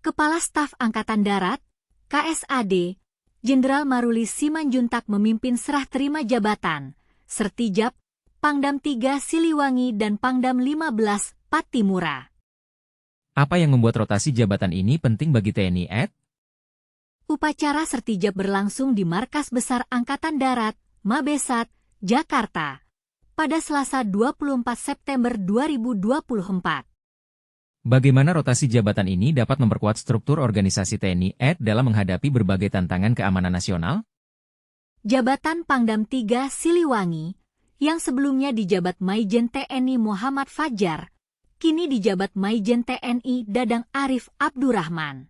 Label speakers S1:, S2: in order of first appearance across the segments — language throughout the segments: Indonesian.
S1: Kepala Staf Angkatan Darat, KSAD, Jenderal Maruli Simanjuntak memimpin serah terima jabatan, Sertijab, Pangdam 3 Siliwangi dan Pangdam 15 Pattimura.
S2: Apa yang membuat rotasi jabatan ini penting bagi TNI AD?
S1: Upacara Sertijab berlangsung di Markas Besar Angkatan Darat, Mabesat, Jakarta, pada Selasa 24 September 2024.
S2: Bagaimana rotasi jabatan ini dapat memperkuat struktur organisasi TNI AD dalam menghadapi berbagai tantangan keamanan nasional?
S1: Jabatan Pangdam 3 Siliwangi, yang sebelumnya dijabat Maijen TNI Muhammad Fajar, kini dijabat Maijen TNI Dadang Arif Abdurrahman.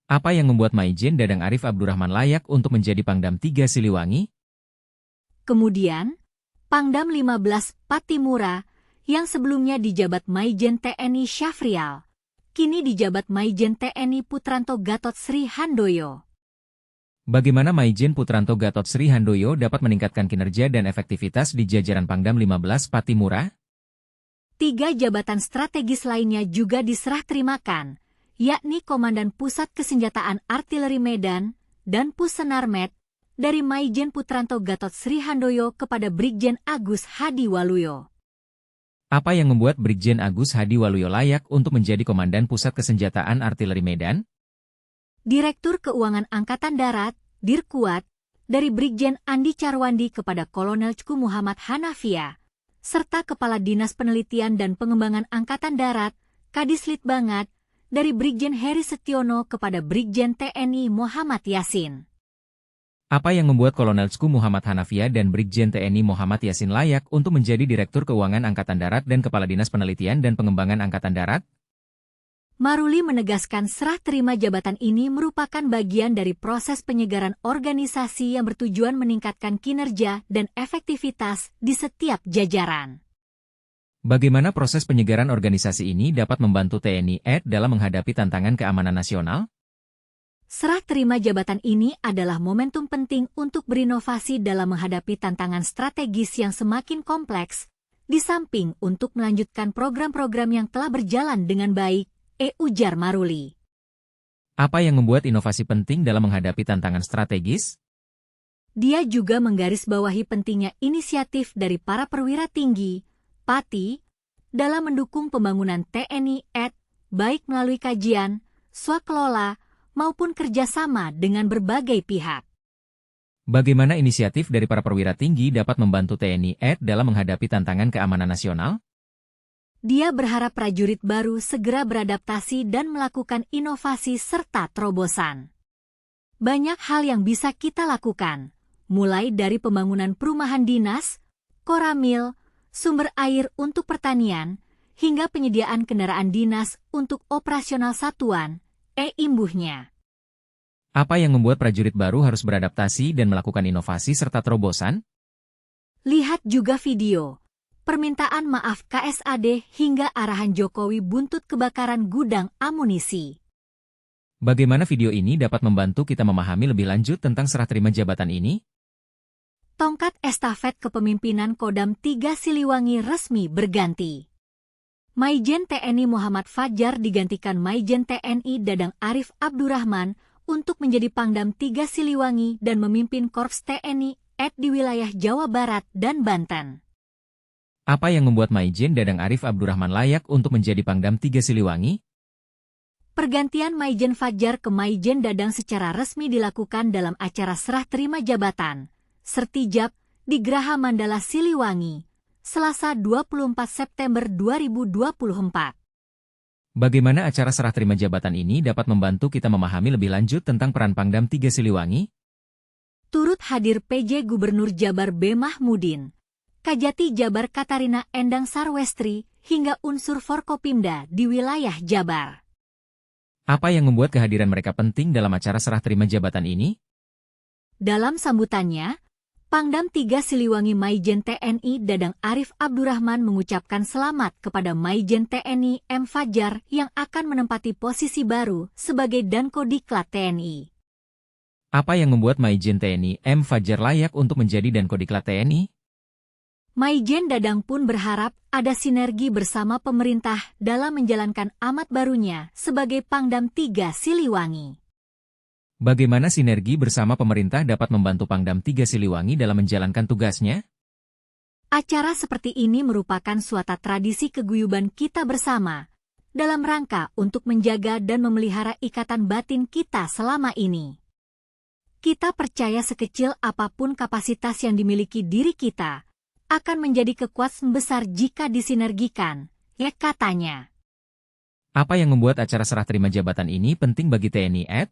S2: Apa yang membuat Maijen Dadang Arif Abdurrahman layak untuk menjadi Pangdam 3 Siliwangi?
S1: Kemudian, Pangdam 15 Pattimura, yang sebelumnya dijabat Maijen TNI Syafrial, kini dijabat Maijen TNI Putranto Gatot Sri Handoyo.
S2: Bagaimana Maijen Putranto Gatot Sri Handoyo dapat meningkatkan kinerja dan efektivitas di jajaran Pangdam 15 Pattimura?
S1: 3 jabatan strategis lainnya juga diserah terimakan, yakni Komandan Pusat Kesenjataan Artileri Medan dan Pusenarmet, dari Maijen Putranto Gatot Sri Handoyo kepada Brigjen Agus Hadi Waluyo.
S2: Apa yang membuat Brigjen Agus Hadi Waluyo layak untuk menjadi Komandan Pusat Kesenjataan Artileri Medan?
S1: Direktur Keuangan Angkatan Darat, Dirkuat, dari Brigjen Andi Carwandi kepada Kolonel Cku Muhammad Hanafia, serta Kepala Dinas Penelitian dan Pengembangan Angkatan Darat, Kadislit Bangat, dari Brigjen Heri Setiono kepada Brigjen TNI Muhammad Yasin.
S2: Apa yang membuat Kolonel Cku Muhammad Hanafia dan Brigjen TNI Muhammad Yasin layak untuk menjadi Direktur Keuangan Angkatan Darat dan Kepala Dinas Penelitian dan Pengembangan Angkatan Darat?
S1: Maruli menegaskan serah terima jabatan ini merupakan bagian dari proses penyegaran organisasi yang bertujuan meningkatkan kinerja dan efektivitas di setiap jajaran.
S2: Bagaimana proses penyegaran organisasi ini dapat membantu TNI AD dalam menghadapi tantangan keamanan nasional?
S1: Serah terima jabatan ini adalah momentum penting untuk berinovasi dalam menghadapi tantangan strategis yang semakin kompleks, di samping untuk melanjutkan program-program yang telah berjalan dengan baik, ujar Maruli.
S2: Apa yang membuat inovasi penting dalam menghadapi tantangan strategis?
S1: Dia juga menggarisbawahi pentingnya inisiatif dari para perwira tinggi, Pati, dalam mendukung pembangunan TNI AD, baik melalui kajian, swakelola, maupun kerjasama dengan berbagai pihak.
S2: Bagaimana inisiatif dari para perwira tinggi dapat membantu TNI AD dalam menghadapi tantangan keamanan nasional?
S1: Dia berharap prajurit baru segera beradaptasi dan melakukan inovasi serta terobosan. Banyak hal yang bisa kita lakukan, mulai dari pembangunan perumahan dinas, koramil, sumber air untuk pertanian, hingga penyediaan kendaraan dinas untuk operasional satuan, imbuhnya.
S2: Apa yang membuat prajurit baru harus beradaptasi dan melakukan inovasi serta terobosan?
S1: Lihat juga video, permintaan maaf KSAD hingga arahan Jokowi buntut kebakaran gudang amunisi.
S2: Bagaimana video ini dapat membantu kita memahami lebih lanjut tentang serah terima jabatan ini?
S1: Tongkat estafet kepemimpinan Kodam 3 Siliwangi resmi berganti. Maijen TNI Muhammad Fajar digantikan Maijen TNI Dadang Arif Abdurrahman untuk menjadi Pangdam 3 Siliwangi dan memimpin Korps TNI AD di wilayah Jawa Barat dan Banten.
S2: Apa yang membuat Maijen Dadang Arif Abdurrahman layak untuk menjadi Pangdam 3 Siliwangi?
S1: Pergantian Maijen Fajar ke Maijen Dadang secara resmi dilakukan dalam acara serah terima jabatan, Sertijab, di Graha Mandala Siliwangi, Selasa 24 September 2024.
S2: Bagaimana acara serah terima jabatan ini dapat membantu kita memahami lebih lanjut tentang peran Pangdam 3 Siliwangi?
S1: Turut hadir PJ Gubernur Jabar B. Mahmudin, Kajati Jabar Katarina Endang Sarwestri, hingga unsur Forkopimda di wilayah Jabar.
S2: Apa yang membuat kehadiran mereka penting dalam acara serah terima jabatan ini?
S1: Dalam sambutannya, Pangdam 3 Siliwangi Maijen TNI Dadang Arif Abdurrahman mengucapkan selamat kepada Maijen TNI M. Fajar yang akan menempati posisi baru sebagai Dankodiklat TNI.
S2: Apa yang membuat Maijen TNI M. Fajar layak untuk menjadi Dankodiklat TNI?
S1: Maijen Dadang pun berharap ada sinergi bersama pemerintah dalam menjalankan amat barunya sebagai Pangdam 3 Siliwangi.
S2: Bagaimana sinergi bersama pemerintah dapat membantu Pangdam 3 Siliwangi dalam menjalankan tugasnya?
S1: Acara seperti ini merupakan suatu tradisi keguyuban kita bersama, dalam rangka untuk menjaga dan memelihara ikatan batin kita selama ini. Kita percaya sekecil apapun kapasitas yang dimiliki diri kita, akan menjadi kekuatan besar jika disinergikan, ya katanya.
S2: Apa yang membuat acara serah terima jabatan ini penting bagi TNI Ed?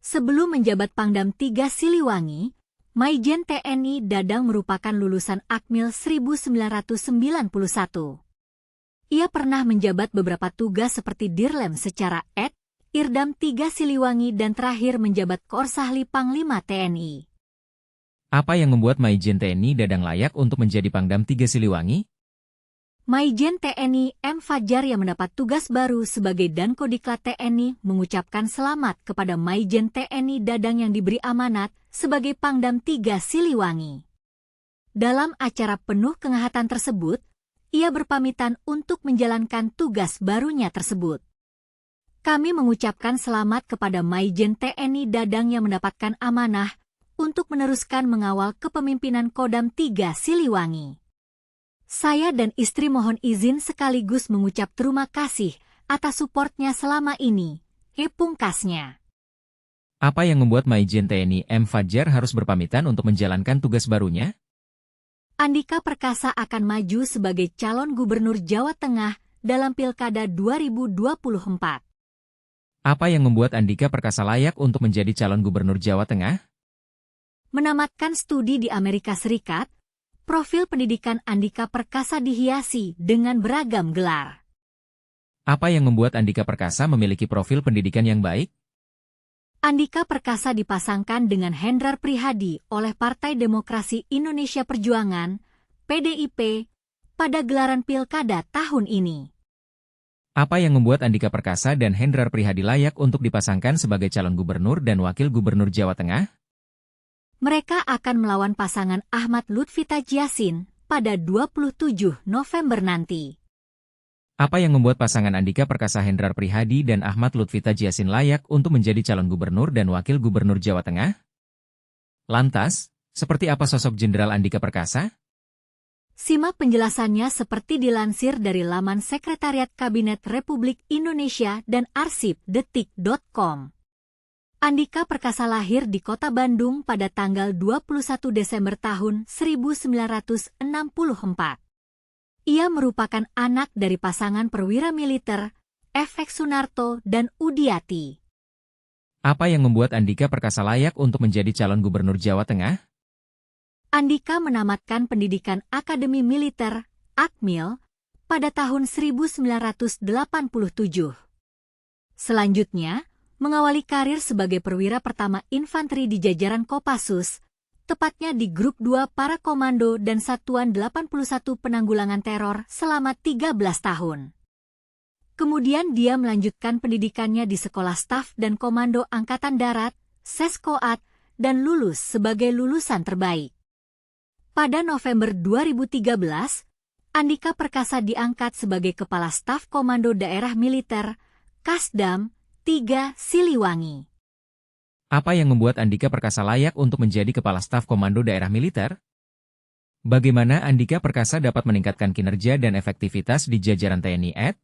S1: Sebelum menjabat Pangdam 3 Siliwangi, Maijen TNI Dadang merupakan lulusan Akmil 1991. Ia pernah menjabat beberapa tugas seperti Dirlem secara Ed, Irdam 3 Siliwangi dan terakhir menjabat Korsahli Panglima TNI.
S2: Apa yang membuat Maijen TNI Dadang layak untuk menjadi Pangdam 3 Siliwangi?
S1: Maijen TNI M. Fajar yang mendapat tugas baru sebagai Dankodiklat TNI mengucapkan selamat kepada Maijen TNI Dadang yang diberi amanat sebagai Pangdam 3 Siliwangi. Dalam acara penuh kehangatan tersebut, ia berpamitan untuk menjalankan tugas barunya tersebut. Kami mengucapkan selamat kepada Maijen TNI Dadang yang mendapatkan amanah untuk meneruskan mengawal kepemimpinan Kodam 3 Siliwangi. Saya dan istri mohon izin sekaligus mengucap terima kasih atas suportnya selama ini, pungkasnya.
S2: Apa yang membuat Maijen TNI M. Fajar harus berpamitan untuk menjalankan tugas barunya?
S1: Andika Perkasa akan maju sebagai calon gubernur Jawa Tengah dalam Pilkada 2024.
S2: Apa yang membuat Andika Perkasa layak untuk menjadi calon gubernur Jawa Tengah?
S1: Menamatkan studi di Amerika Serikat, profil pendidikan Andika Perkasa dihiasi dengan beragam gelar.
S2: Apa yang membuat Andika Perkasa memiliki profil pendidikan yang baik?
S1: Andika Perkasa dipasangkan dengan Hendrar Prihadi oleh Partai Demokrasi Indonesia Perjuangan, PDIP, pada gelaran Pilkada tahun ini.
S2: Apa yang membuat Andika Perkasa dan Hendrar Prihadi layak untuk dipasangkan sebagai calon gubernur dan wakil gubernur Jawa Tengah?
S1: Mereka akan melawan pasangan Ahmad Lutfi Tajiasin pada 27 November nanti.
S2: Apa yang membuat pasangan Andika Perkasa Hendrar Prihadi dan Ahmad Lutfi Tajiasin layak untuk menjadi calon gubernur dan wakil gubernur Jawa Tengah? Lantas, seperti apa sosok Jenderal Andika Perkasa?
S1: Simak penjelasannya seperti dilansir dari laman Sekretariat Kabinet Republik Indonesia dan arsipdetik.com. Andika Perkasa lahir di Kota Bandung pada tanggal 21 Desember tahun 1964. Ia merupakan anak dari pasangan perwira militer, F.X. Sunarto dan Udiati.
S2: Apa yang membuat Andika Perkasa layak untuk menjadi calon gubernur Jawa Tengah?
S1: Andika menamatkan pendidikan Akademi Militer, Akmil, pada tahun 1987. Selanjutnya, mengawali karir sebagai perwira pertama infanteri di jajaran Kopassus, tepatnya di Grup 2 Para Komando dan Satuan 81 Penanggulangan Teror selama 13 tahun. Kemudian dia melanjutkan pendidikannya di Sekolah Staf dan Komando Angkatan Darat, Seskoat, dan lulus sebagai lulusan terbaik. Pada November 2013, Andika Perkasa diangkat sebagai Kepala Staf Komando Daerah Militer, Kasdam, 3 Siliwangi.
S2: Apa yang membuat Andika Perkasa layak untuk menjadi Kepala Staf Komando Daerah Militer? Bagaimana Andika Perkasa dapat meningkatkan kinerja dan efektivitas di jajaran TNI Ed?